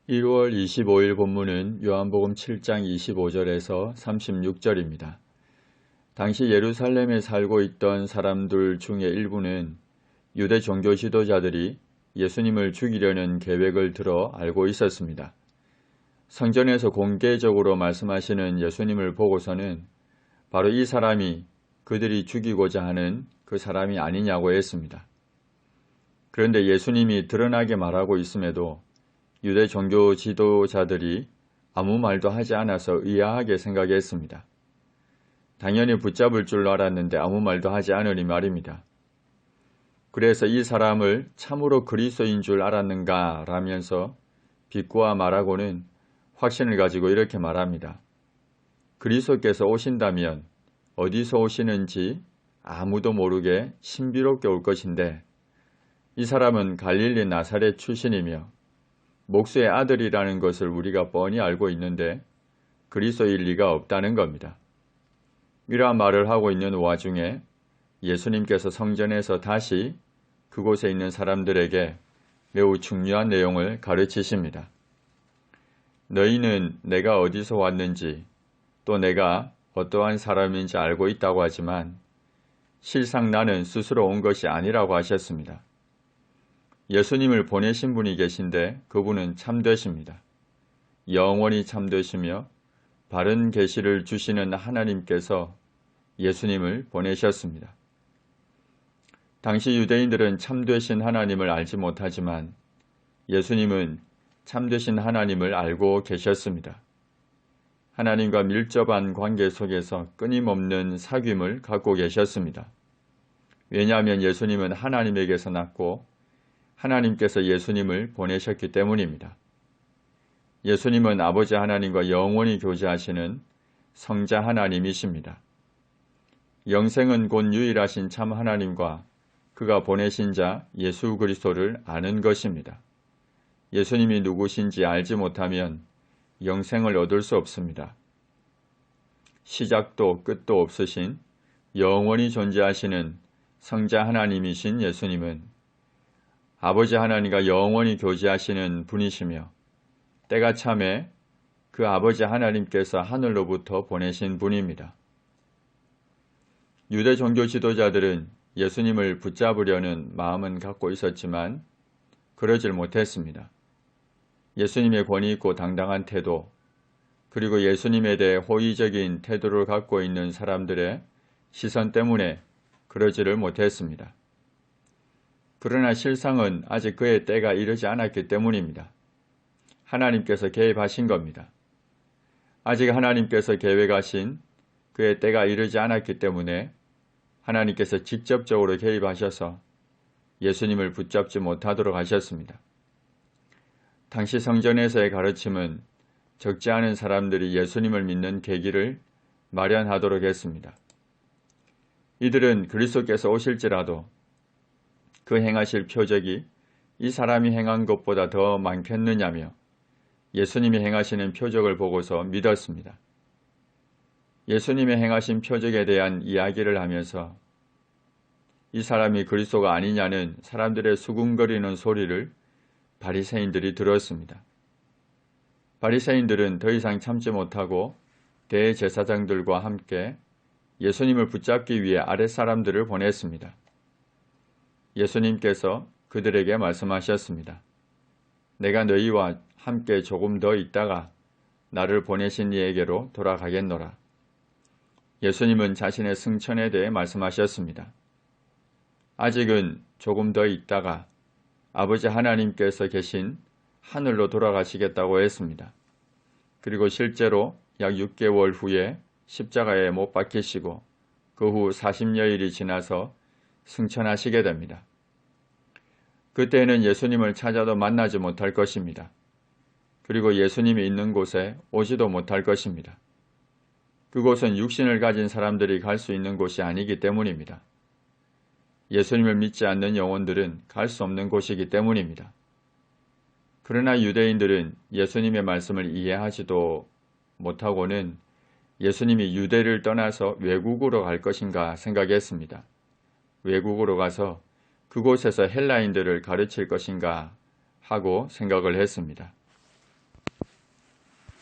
1월 25일 본문은 요한복음 7장 25절에서 36절입니다. 당시 예루살렘에 살고 있던 사람들 중에 일부는 유대 종교 지도자들이 예수님을 죽이려는 계획을 들어 알고 있었습니다. 성전에서 공개적으로 말씀하시는 예수님을 보고서는 바로 이 사람이 그들이 죽이고자 하는 그 사람이 아니냐고 했습니다. 그런데 예수님이 드러나게 말하고 있음에도 유대 종교 지도자들이 아무 말도 하지 않아서 의아하게 생각했습니다. 당연히 붙잡을 줄 알았는데 아무 말도 하지 않으니 말입니다. 그래서 이 사람을 참으로 그리스도인 줄 알았는가 라면서 비꼬아 말하고는 확신을 가지고 이렇게 말합니다. 그리스도께서 오신다면 어디서 오시는지 아무도 모르게 신비롭게 올 것인데 이 사람은 갈릴리 나사렛 출신이며 목수의 아들이라는 것을 우리가 뻔히 알고 있는데 그리스도일 리가 없다는 겁니다. 이러한 말을 하고 있는 와중에 예수님께서 성전에서 다시 그곳에 있는 사람들에게 매우 중요한 내용을 가르치십니다. 너희는 내가 어디서 왔는지 또 내가 어떠한 사람인지 알고 있다고 하지만 실상 나는 스스로 온 것이 아니라고 하셨습니다. 예수님을 보내신 분이 계신데 그분은 참되십니다. 영원히 참되시며 바른 계시를 주시는 하나님께서 예수님을 보내셨습니다. 당시 유대인들은 참되신 하나님을 알지 못하지만 예수님은 참되신 하나님을 알고 계셨습니다. 하나님과 밀접한 관계 속에서 끊임없는 사귐을 갖고 계셨습니다. 왜냐하면 예수님은 하나님에게서 났고 하나님께서 예수님을 보내셨기 때문입니다. 예수님은 아버지 하나님과 영원히 교제하시는 성자 하나님이십니다. 영생은 곧 유일하신 참 하나님과 그가 보내신 자 예수 그리스도를 아는 것입니다. 예수님이 누구신지 알지 못하면 영생을 얻을 수 없습니다. 시작도 끝도 없으신 영원히 존재하시는 성자 하나님이신 예수님은 아버지 하나님과 영원히 교제하시는 분이시며 때가 참에 그 아버지 하나님께서 하늘로부터 보내신 분입니다. 유대 종교 지도자들은 예수님을 붙잡으려는 마음은 갖고 있었지만 그러질 못했습니다. 예수님의 권위 있고 당당한 태도, 그리고 예수님에 대해 호의적인 태도를 갖고 있는 사람들의 시선 때문에 그러지를 못했습니다. 그러나 실상은 아직 그의 때가 이르지 않았기 때문입니다. 하나님께서 개입하신 겁니다. 아직 하나님께서 계획하신 그의 때가 이르지 않았기 때문에 하나님께서 직접적으로 개입하셔서 예수님을 붙잡지 못하도록 하셨습니다. 당시 성전에서의 가르침은 적지 않은 사람들이 예수님을 믿는 계기를 마련하도록 했습니다. 이들은 그리스도께서 오실지라도 그 행하실 표적이 이 사람이 행한 것보다 더 많겠느냐며 예수님이 행하시는 표적을 보고서 믿었습니다. 예수님의 행하신 표적에 대한 이야기를 하면서 이 사람이 그리스도가 아니냐는 사람들의 수군거리는 소리를 바리새인들이 들었습니다. 바리새인들은 더 이상 참지 못하고 대제사장들과 함께 예수님을 붙잡기 위해 아랫사람들을 보냈습니다. 예수님께서 그들에게 말씀하셨습니다. 내가 너희와 함께 조금 더 있다가 나를 보내신 이에게로 돌아가겠노라. 예수님은 자신의 승천에 대해 말씀하셨습니다. 아직은 조금 더 있다가 아버지 하나님께서 계신 하늘로 돌아가시겠다고 했습니다. 그리고 실제로 약 6개월 후에 십자가에 못 박히시고 그 후 40여일이 지나서 승천하시게 됩니다. 그때는 예수님을 찾아도 만나지 못할 것입니다. 그리고 예수님이 있는 곳에 오지도 못할 것입니다. 그곳은 육신을 가진 사람들이 갈 수 있는 곳이 아니기 때문입니다. 예수님을 믿지 않는 영혼들은 갈 수 없는 곳이기 때문입니다. 그러나 유대인들은 예수님의 말씀을 이해하지도 못하고는 예수님이 유대를 떠나서 외국으로 갈 것인가 생각했습니다. 외국으로 가서 그곳에서 헬라인들을 가르칠 것인가 하고 생각을 했습니다.